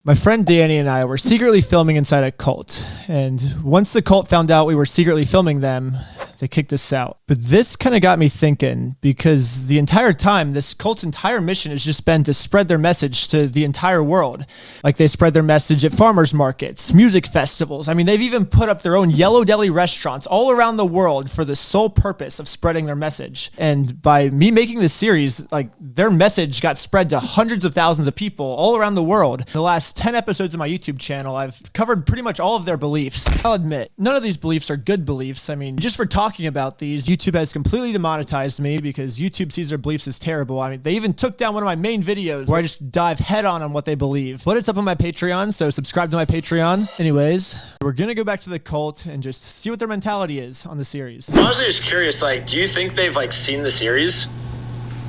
My friend Danny and I were secretly filming inside a cult, and once the cult found out we were secretly filming them, they kicked us out. But this kind of got me thinking, because the entire time, this cult's entire mission has just been to spread their message to the entire world. Like, they spread their message at farmers markets, music festivals. I mean, they've even put up their own Yellow Deli restaurants all around the world for the sole purpose of spreading their message. And by me making this series, like, their message got spread to hundreds of thousands of people all around the world. The last 10 episodes of my YouTube channel, I've covered pretty much all of their beliefs. I'll admit, none of these beliefs are good beliefs. I mean, just for talking about these, YouTube has completely demonetized me because YouTube sees their beliefs as terrible. I mean, they even took down one of my main videos where I just dive head on what they believe. But it's up on my Patreon, so subscribe to my Patreon. Anyways, we're gonna go back to the cult and just see what their mentality is on the series. I'm honestly just curious, like, do you think they've, like, seen the series?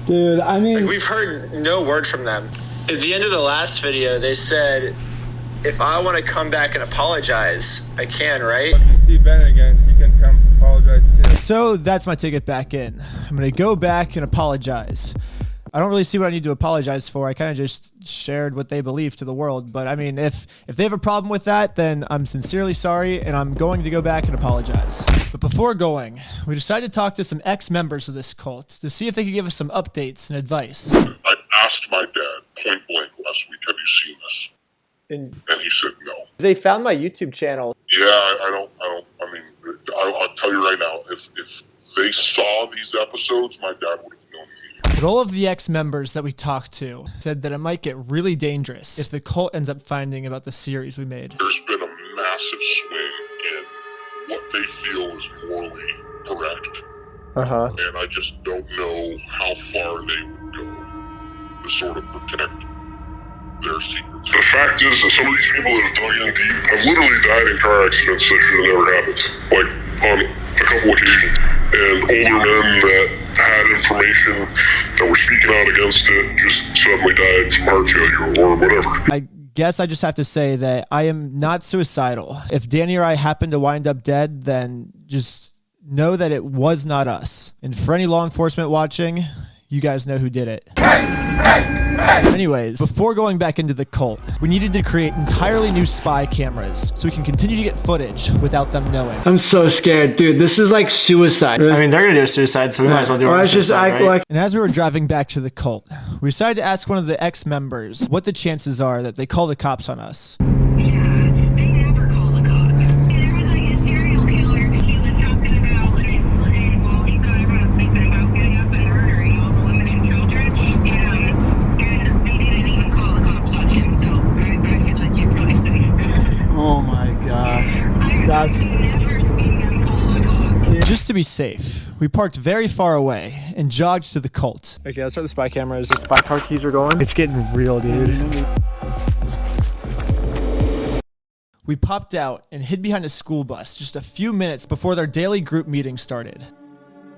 Dude, I mean... Like, we've heard no word from them. At the end of the last video, they said, if I want to come back and apologize, I can, right? If you see Ben again, you can come apologize too. So that's my ticket back in. I'm gonna go back and apologize. I don't really see what I need to apologize for. I kind of just shared what they believe to the world. But I mean, if they have a problem with that, then I'm sincerely sorry, and I'm going to go back and apologize. But before going, we decided to talk to some ex-members of this cult to see if they could give us some updates and advice. I asked my dad point blank last week, have you seen this? And he said no. They found my YouTube channel. Yeah, I mean, I'll tell you right now, if they saw these episodes, my dad would have known me. But all of the ex-members that we talked to said that it might get really dangerous if the cult ends up finding about the series we made. There's been a massive swing in what they feel is morally correct. And I just don't know how far they would go to sort of protect their secrets. The fact is that some of these people that have dug in deep have literally died in car accidents that should have never happened. Like, on a couple occasions. And older men that had information that were speaking out against it just suddenly died from heart failure or whatever. I guess I just have to say that I am not suicidal. If Danny or I happen to wind up dead, then just know that it was not us. And for any law enforcement watching, you guys know who did it. Anyways, before going back into the cult, we needed to create entirely new spy cameras so we can continue to get footage without them knowing. I'm so scared, dude. This is like suicide. I mean, they're gonna do a suicide, so we might as well do it. Or let's just act like... And as we were driving back to the cult, we decided to ask one of the ex-members what the chances are that they call the cops on us. Just to be safe, we parked very far away and jogged to the cult. Okay, let's start the spy cameras. The spy car keys are going. It's getting real, dude. We popped out and hid behind a school bus just a few minutes before their daily group meeting started.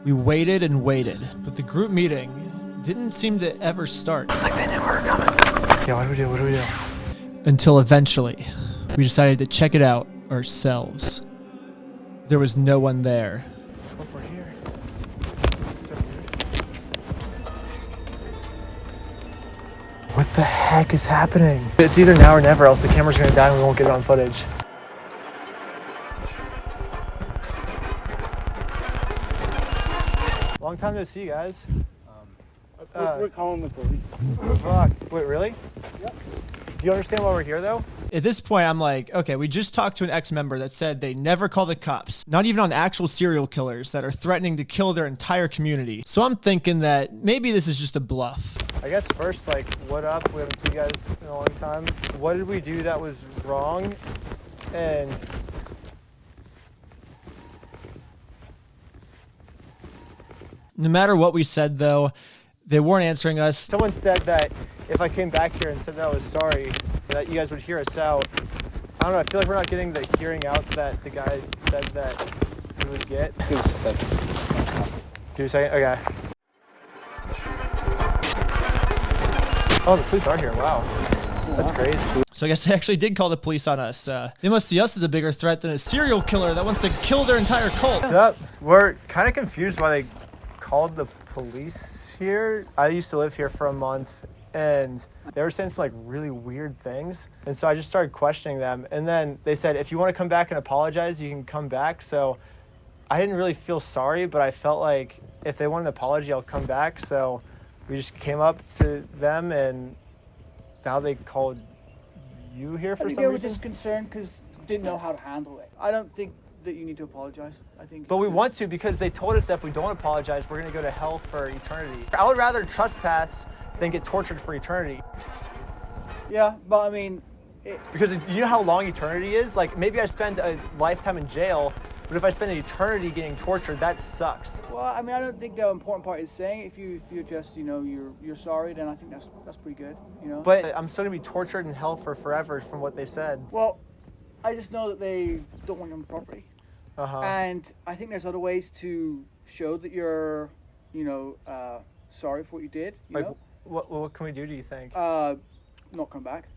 We waited and waited, but the group meeting didn't seem to ever start. It's like they knew we were coming. Yeah, what do we do? What do we do? Until eventually, we decided to check it out ourselves. There was no one there. Oh, we're here. So what the heck is happening? It's either now or never, else the camera's gonna die and we won't get it on footage. Long time no see, guys. We're calling the police. Fuck. Wait, really? Yep. Do you understand why we're here, though? At this point, I'm like, okay, we just talked to an ex-member that said they never call the cops, not even on actual serial killers that are threatening to kill their entire community. So I'm thinking that maybe this is just a bluff. I guess first, like, what up? We haven't seen you guys in a long time. What did we do that was wrong? And no matter what we said, though, they weren't answering us. Someone said that if I came back here and said that I was sorry, that you guys would hear us out. I don't know, I feel like we're not getting the hearing out that the guy said that we would get. Give us a second. Give me a second? Okay. Oh, the police are here, wow. That's crazy. So I guess they actually did call the police on us. They must see us as a bigger threat than a serial killer that wants to kill their entire cult. What's up? We're kind of confused why they called the police here. I used to live here for a month, and they were saying some like really weird things. And so I just started questioning them. And then they said, if you want to come back and apologize, you can come back. So I didn't really feel sorry, but I felt like if they want an apology, I'll come back. So we just came up to them, and now they called you here for some reason. I think they were just concerned because didn't know how to handle it. I don't think that you need to apologize. I think. But we want to, because they told us that if we don't apologize, we're going to go to hell for eternity. I would rather trespass than get tortured for eternity. Yeah, but I mean... Because you know how long eternity is? Like, maybe I spend a lifetime in jail, but if I spend an eternity getting tortured, that sucks. Well, I mean, I don't think the important part is saying if you're just, you know, you're sorry, then I think that's pretty good, you know? But I'm still going to be tortured in hell for forever from what they said. Well, I just know that they don't want you on the property. And I think there's other ways to show that you're, you know, sorry for what you did, you know? What can we do, do you think? Not come back.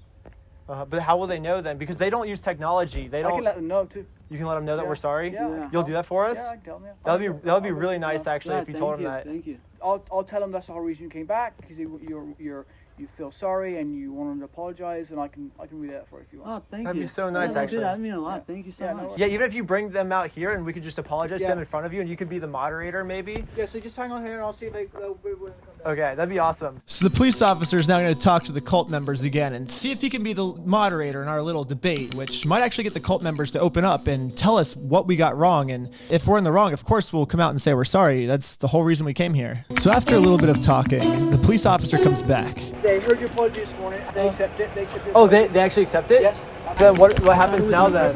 But how will they know then? Because they don't use technology. They don't. I can let them know too. You can let them know that we're sorry? Yeah. You'll do that for us? Yeah, I can tell them, yeah. That would be really nice, actually, if you told them that. Thank you. I'll tell them that's the whole reason you came back, because you feel sorry and you want them to apologize, and I can read that for you if you want. Oh, thank you. That'd be so nice, actually. That'd mean a lot. Thank you so much. No, Yeah, even if you bring them out here and we could just apologize to them in front of you, and you could be the moderator, maybe. Yeah, so just hang on here and I'll see if they'll be willing to come back. Okay, that'd be awesome. So the police officer is now going to talk to the cult members again and see if he can be the moderator in our little debate, which might actually get the cult members to open up and tell us what we got wrong. And if we're in the wrong, of course, we'll come out and say we're sorry. That's the whole reason we came here. So after a little bit of talking, the police officer comes back. They heard your apology this morning. They accept it. They accept it. Oh, they actually accept it? Yes. So then what happens now then?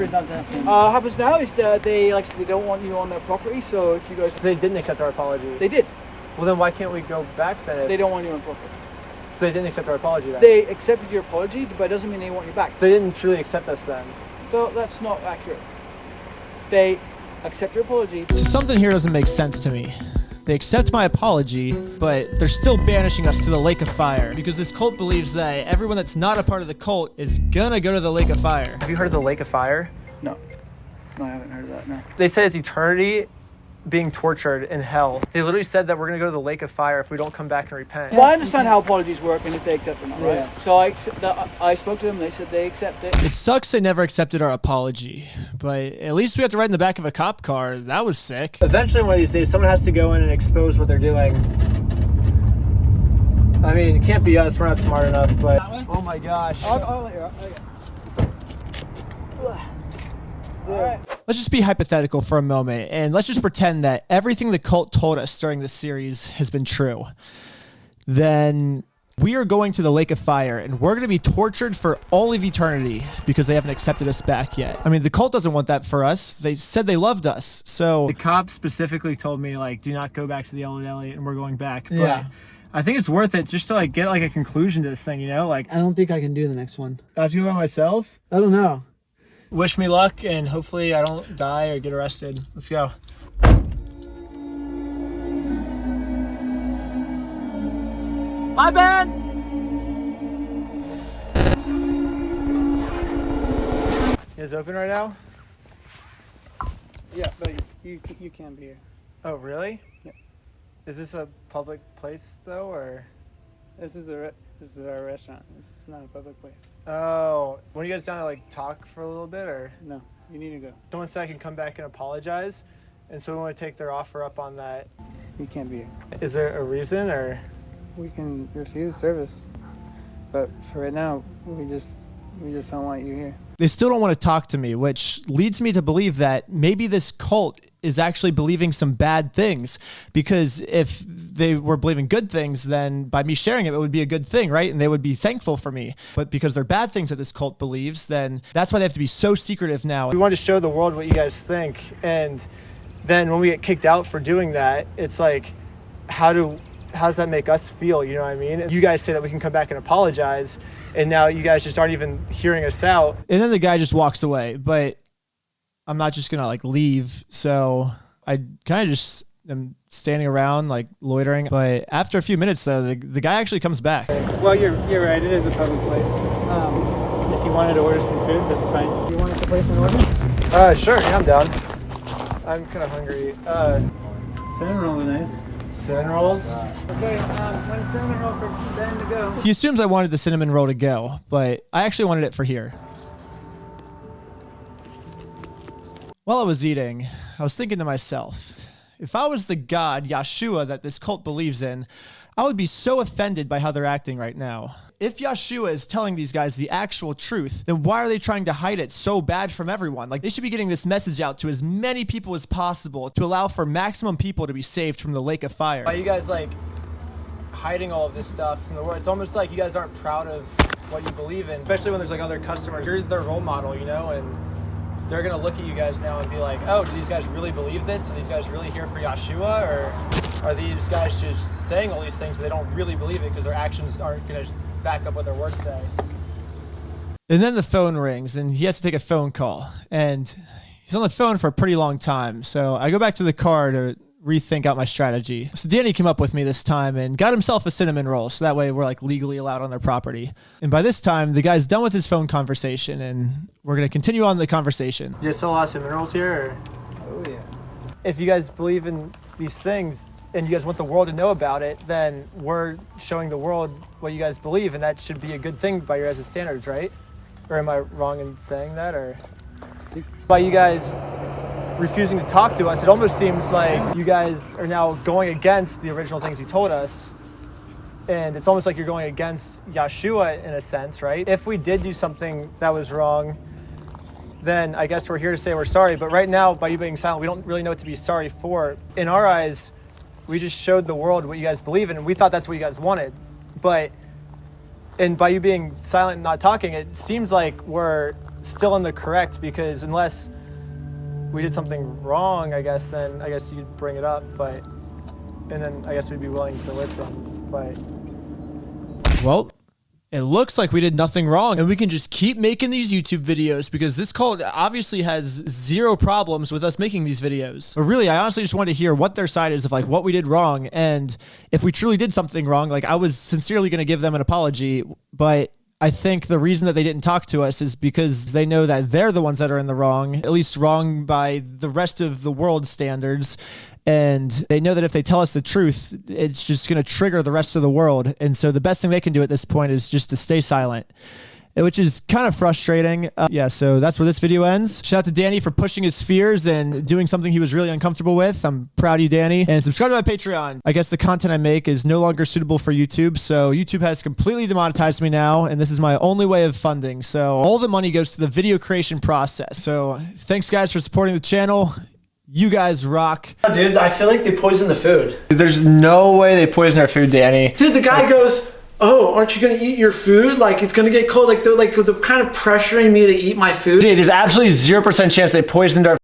What happens now is that they don't want you on their property. So if you guys, So they didn't accept our apology. they did. Well, then why can't we go back then? They don't want you on property. So they didn't accept our apology then? They accepted your apology, but it doesn't mean they want you back. So they didn't truly accept us then? So that's not accurate. They accept your apology. Something here doesn't make sense to me. They accept my apology, but they're still banishing us to the Lake of Fire because this cult believes that everyone that's not a part of the cult is gonna go to the Lake of Fire. Have you heard of the Lake of Fire? No, I haven't heard of that. No. They say it's eternity being tortured in hell. They literally said that we're going to go to the Lake of Fire if we don't come back and repent. Well, I understand how apologies work and if they accept them, right? Yeah. So I spoke to them. They said they accept it. It sucks they never accepted our apology, but at least we have to ride in the back of a cop car. That was sick. Eventually, one of these days, someone has to go in and expose what they're doing. I mean, it can't be us. We're not smart enough, but... Oh my gosh. I'll let you out. All right. Let's just be hypothetical for a moment, and let's just pretend that everything the cult told us during this series has been true. Then we are going to the Lake of Fire, and we're going to be tortured for all of eternity because they haven't accepted us back yet. I mean, the cult doesn't want that for us. They said they loved us, so... The cops specifically told me, like, do not go back to the Yellow Deli, and we're going back. But yeah. I think it's worth it just to, like, get, like, a conclusion to this thing, you know? Like, I don't think I can do the next one. I have to go by myself? I don't know. Wish me luck, and hopefully I don't die or get arrested. Let's go. Bye, Ben! Is it open right now? Yeah, but you can't be here. Oh, really? Yeah. Is this a public place, though, or...? This is our restaurant. It's not a public place. Oh, when you guys down to like talk for a little bit, or? No, you need to go. Someone said I can come back and apologize, and so we want to take their offer up on that. You can't be here. Is there a reason, or? We can refuse service, but for right now, we just don't want you here. They still don't want to talk to me, which leads me to believe that maybe this cult is actually believing some bad things, because if they were believing good things, then by me sharing it would be a good thing, right? And they would be thankful for me. But because they're bad things that this cult believes, then that's why they have to be so secretive now. We want to show the world what you guys think, and then when we get kicked out for doing that, it's like, how does that make us feel, you know what I mean? And you guys say that we can come back and apologize, and now you guys just aren't even hearing us out. And then the guy just walks away, but I'm not just gonna like leave, so I kind of just am standing around like loitering. But after a few minutes though, the guy actually comes back. Well, you're right, it is a public place. If you wanted to order some food, that's fine. You want us to place an order? Sure, yeah, I'm down. I'm kind of hungry. Cinnamon roll is nice. Cinnamon rolls? Okay, one cinnamon roll for Ben to go. He assumes I wanted the cinnamon roll to go, but I actually wanted it for here. While I was eating, I was thinking to myself, if I was the god Yeshua that this cult believes in, I would be so offended by how they're acting right now. If Yeshua is telling these guys the actual truth, then why are they trying to hide it so bad from everyone? Like, they should be getting this message out to as many people as possible to allow for maximum people to be saved from the lake of fire. Why are you guys like hiding all of this stuff from the world? It's almost like you guys aren't proud of what you believe in, especially when there's like other customers. You're their role model, you know, and they're gonna look at you guys now and be like, oh, do these guys really believe this? Are these guys really here for Yeshua? Or are these guys just saying all these things but they don't really believe it because their actions aren't gonna back up what their words say? And then the phone rings and he has to take a phone call. And he's on the phone for a pretty long time. So I go back to the car to rethink out my strategy. So Danny came up with me this time and got himself a cinnamon roll. So that way we're like legally allowed on their property. And by this time, the guy's done with his phone conversation and we're going to continue on the conversation. You guys sell a lot of cinnamon rolls here? Oh yeah. If you guys believe in these things and you guys want the world to know about it, then we're showing the world what you guys believe, and that should be a good thing by your guys' standards, right? Or am I wrong in saying that? Or by you guys refusing to talk to us, it almost seems like you guys are now going against the original things you told us, and it's almost like you're going against Yeshua in a sense, right? If we did do something that was wrong, then I guess we're here to say we're sorry. But right now, by you being silent, we don't really know what to be sorry for. In our eyes, we just showed the world what you guys believe in, and we thought that's what you guys wanted. And by you being silent and not talking, it seems like we're still in the correct, because unless we did something wrong, I guess, then I guess you'd bring it up, and then I guess we'd be willing to listen, but. Well, it looks like we did nothing wrong and we can just keep making these YouTube videos because this cult obviously has zero problems with us making these videos. But really, I honestly just wanted to hear what their side is of like what we did wrong. And if we truly did something wrong, like I was sincerely going to give them an apology, but I think the reason that they didn't talk to us is because they know that they're the ones that are in the wrong, at least wrong by the rest of the world's standards. And they know that if they tell us the truth, it's just going to trigger the rest of the world. And so the best thing they can do at this point is just to stay silent, which is kind of frustrating. Yeah, so that's where this video ends. Shout out to Danny for pushing his fears and doing something he was really uncomfortable with. I'm proud of you, Danny. And subscribe to my Patreon. I guess the content I make is no longer suitable for YouTube, so YouTube has completely demonetized me now, and this is my only way of funding. So all the money goes to the video creation process. So thanks, guys, for supporting the channel. You guys rock. Dude, I feel like they poisoned the food. There's no way they poisoned our food, Danny. Dude, the guy goes, oh, aren't you gonna eat your food? Like, it's gonna get cold. Like, they're kind of pressuring me to eat my food. Dude, there's absolutely 0% chance they poisoned our